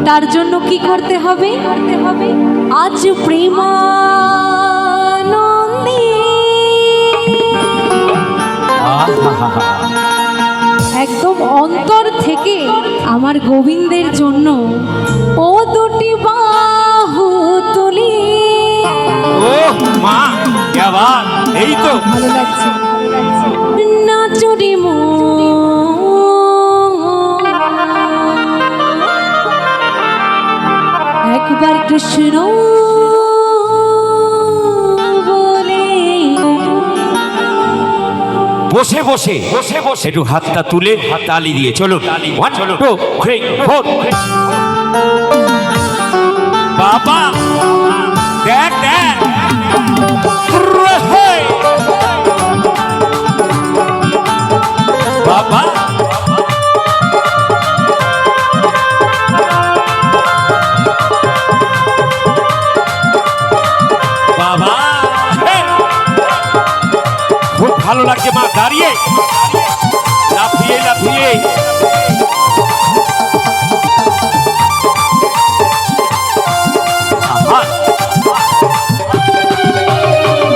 তার জন্য কি করতে হবে? আজ প্রেমানন্দে একদম অন্তর থেকে আমার গোবিন্দের জন্য ও দুটি বাহু তুলি। ও মা কি বাত, এই তো ভালো লাগছে নাচুরি মো একবার কৃষ্ণ বলে। বসে বসে একটু হাতটা তুলে তালি দিয়ে চলো। 1 2 3 4 বাবা দেখ দেখ বাবা বাবা খুব ভালো লাগছে মা, দাঁড়িয়ে লাফিয়ে লাফিয়ে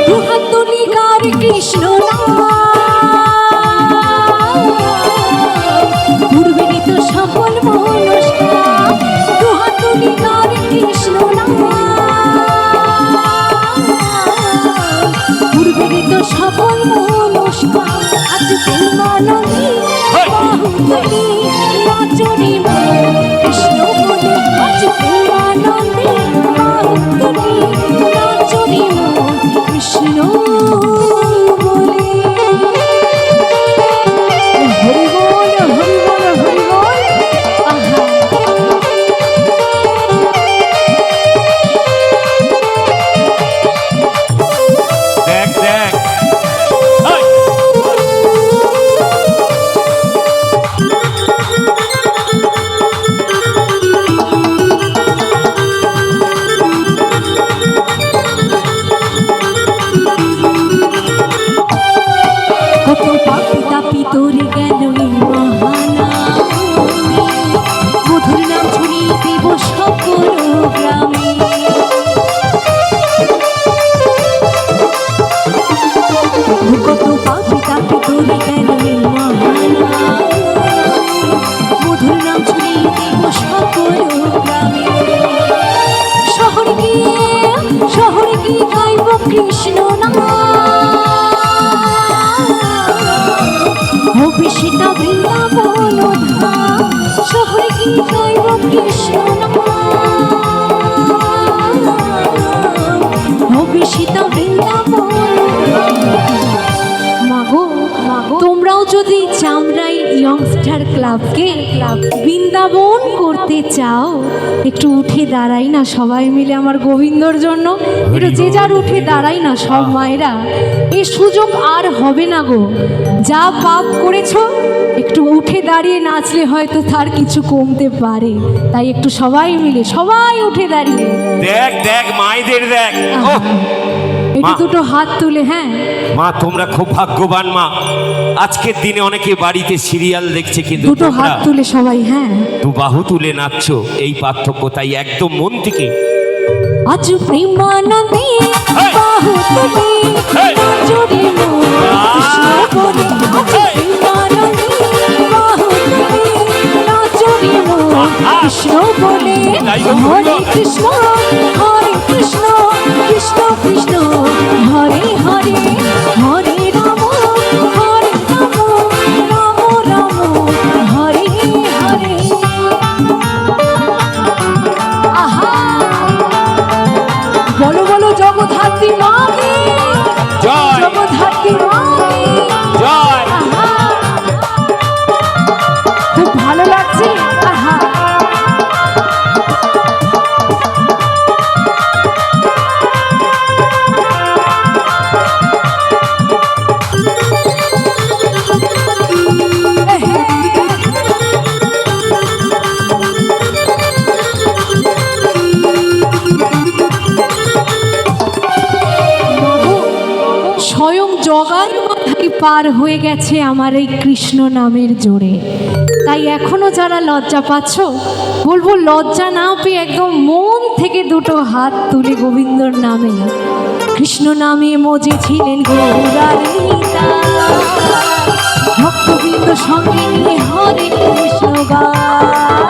দুহাত তুলি গার কৃষ্ণ পূর্বেরই তো সফল মনস্কার। দুহাত তুলি গার কৃষ্ণ পূর্বেরই তো সফল মনস্কার। আজ প্রেমানন্দে বাহু তুলি নাচুরি মো কৃষ্ণ বলে। আজ প্রেমানন্দে বাহু তুলি নাচুরি মো কৃষ্ণ বলে। হরি বল হরি বল হরি বল। আহা দেখ দেখ কত পাপি তাপি তোরে গেল এই মহানা, মধুর নাম ছড়িয়ে দেব সকল গ্রামে। কত পাপি তাপি তোরে গেল এই মহানা, মধুর নাম ছড়িয়ে দেব সকল গ্রামে। শহরে গিয়ে গাইব কৃষ্ণ নাম, হবে সেটা বৃন্দাবন ধাম। শহরে গিয়ে গাইব কৃষ্ণ নাম, হবে সেটা বৃন্দাবন। মাগো তোমরাও যদি চামড়াই ইয়ংস্টার ক্লাবকে বৃন্দাবন করতে চাও, একটু উঠে দাঁড়াই না সবাই মিলে আমার গোবিন্দর জন্য। একটু যে যার উঠে দাঁড়াই না সব মায়েরা। এই সুযোগ আর হবে না গো। যা পাপ করেছো একটু উঠে দাঁড়িয়ে নাচলে হয়তো তার কিছু কমতে পারে। তাই একটু সবাই মিলে সবাই উঠে দাঁড়িয়ে দেখ দেখ মায়েদের দেখ। ওহ একটু মা। দুটো হাত তুলে। হ্যাঁ মা তোমরা খুব ভাগ্যবান মা, আজকের দিনে অনেকে বাড়িতে সিরিয়াল দেখছে কিন্তু দুটো হাত তোমরা তুলে সবাই। হ্যাঁ দু বাহু তুলে নাচছো, এই পার্থক্য। তাই একদম মন থেকে আজ প্রেমানন্দে বাহু তুলি নাচুরি মো কৃষ্ণ বলে। আজ প্রেমানন্দে বাহু তুলি নাচুরি মো কৃষ্ণ বলে। হরে কৃষ্ণ কৃষ্ণ কৃষ্ণ হরে হরে, হরে রাম রাম রাম হরে হরে। আহা বলো বলো জগদ্ধাত্রী মাকে জয়, জগদ্ধাত্রী মাকে জয়। আহা খুব ভালো লাগছে। আহা স্বয়ং জগার মাথায় পার হয়ে গেছে আমার এই কৃষ্ণ নামের জোরে। তাই এখনো যারা লজ্জা পাচ্ছ, বলবো লজ্জা না পেয়ে একদম মন থেকে দুটো হাত তুলে গোবিন্দর নামে, কৃষ্ণ নামে মজে ছিলেন গৌরার নিতাই। ভক্তবৃন্দ সঙ্গে নিয়ে হরে কৃষ্ণ গায়।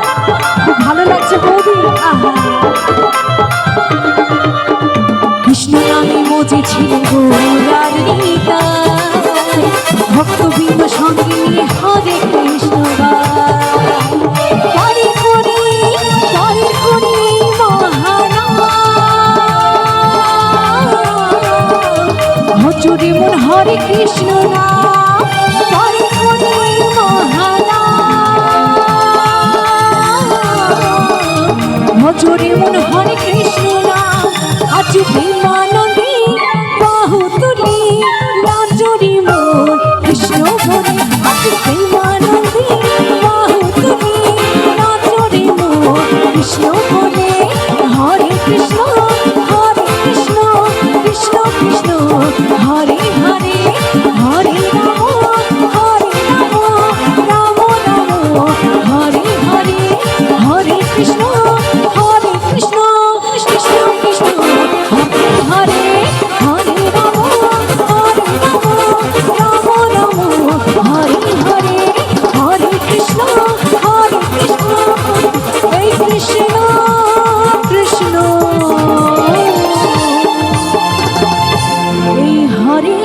খুব ভালো লাগছে বৌদি, আহা। কৃষ্ণ নামে মজে ছিলেন গৌরার নিতাই। ভক্তবৃন্দ সঙ্গে নিয়ে হরে কৃষ্ণ গায়। হরে করি মহানাম, ভজরে মন হরে কৃষ্ণ নাম। হরে করি মহানাম, ভজরে মন হরে কৃষ্ণ নাম। আজ প্রেমানন্দে বাহু তুলি নাচরি মন কৃষ্ণ বলে। আজ প্রেমানন্দে বাহু তুলি নাচরি মন কৃষ্ণ বলে। হরে কৃষ্ণ কৃষ্ণ কৃষ্ণ হরে হরে, হরে রাম রাম হরে হরে, হরে কৃষ্ণ কৃষ্ণ কৃষ্ণ কৃষ্ণ হরে হরে, হরে রাম রাম হরে হরে, হরে কৃষ্ণ এই কৃষ্ণ কৃষ্ণ এই হরে